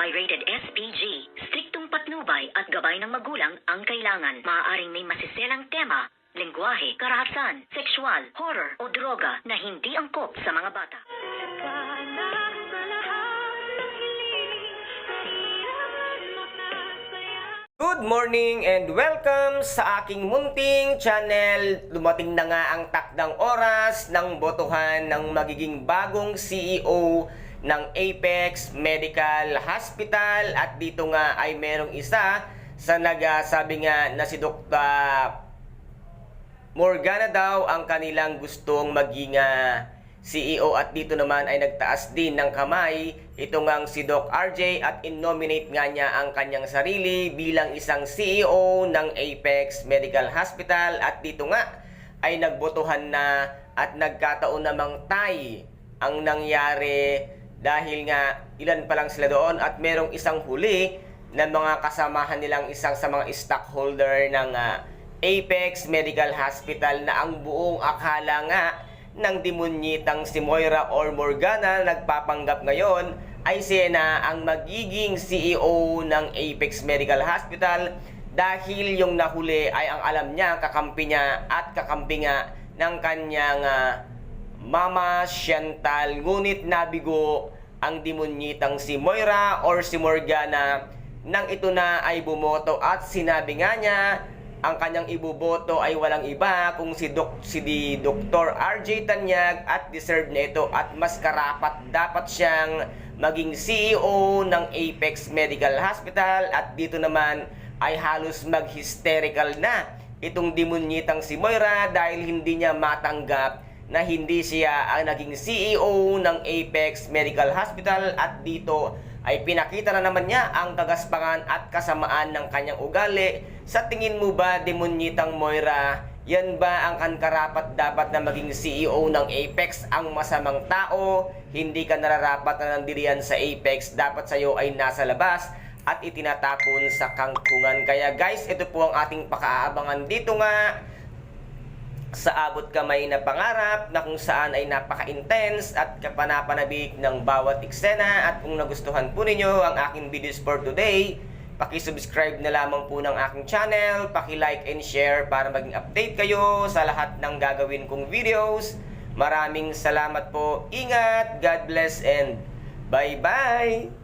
Pirated SPG. Striktong patnubay at gabay ng magulang ang kailangan. Maaaring may masiselang tema, lengguwahe, karahasan, sexual, horror o droga na hindi angkop sa mga bata. Good morning and welcome sa aking munting channel. Dumating na nga ang takdang oras ng botohan ng magiging bagong CEO ng Apex Medical Hospital. At dito nga ay merong isa sa nagsabi nga na si Dr. Morgana daw ang kanilang gustong maging CEO, at dito naman ay nagtaas din ng kamay ito ngang si Doc RJ at in-nominate nga niya ang kanyang sarili bilang isang CEO ng Apex Medical Hospital. At dito nga ay nagbotohan na at nagkataon namang tie ang nangyari dahil nga ilan pa lang sila doon at merong isang huli na mga kasamahan nilang isang sa mga stockholder ng Apex Medical Hospital na ang buong akala nga ng demonyitang si Moira or Morgana nagpapanggap ngayon ay siya na ang magiging CEO ng Apex Medical Hospital dahil yung nahuli ay ang alam niya, kakampi niya at kakampi nga ng kanyang Mama Chantal. Ngunit nabigo ang demonyitang si Moira or si Morgana nang ito na ay bumoto at sinabi nga niya ang kanyang iboboto ay walang iba kung si Dr. RJ Tanyag at deserve na ito at mas karapat dapat siyang maging CEO ng Apex Medical Hospital. At dito naman ay halos mag-hysterical na itong demonyitang si Moira dahil hindi niya matanggap na hindi siya ang naging CEO ng Apex Medical Hospital. At dito ay pinakita na naman niya ang kagaspangan at kasamaan ng kanyang ugali. Sa tingin mo ba, demonyitang Moira, yan ba ang karapat dapat na maging CEO ng Apex? Ang masamang tao, hindi ka nararapat na nandiriyan sa Apex, dapat sa'yo ay nasa labas at itinatapon sa kangkungan. Kaya guys, ito po ang ating pakaabangan dito nga sa abot kamay na pangarap na kung saan ay napaka-intense at kapanapanabik ng bawat eksena. At kung nagustuhan po ninyo ang aking videos for today, paki-subscribe na lamang po ng aking channel, paki-like and share para maging update kayo sa lahat ng gagawin kong videos. Maraming salamat po, ingat, God bless and bye-bye!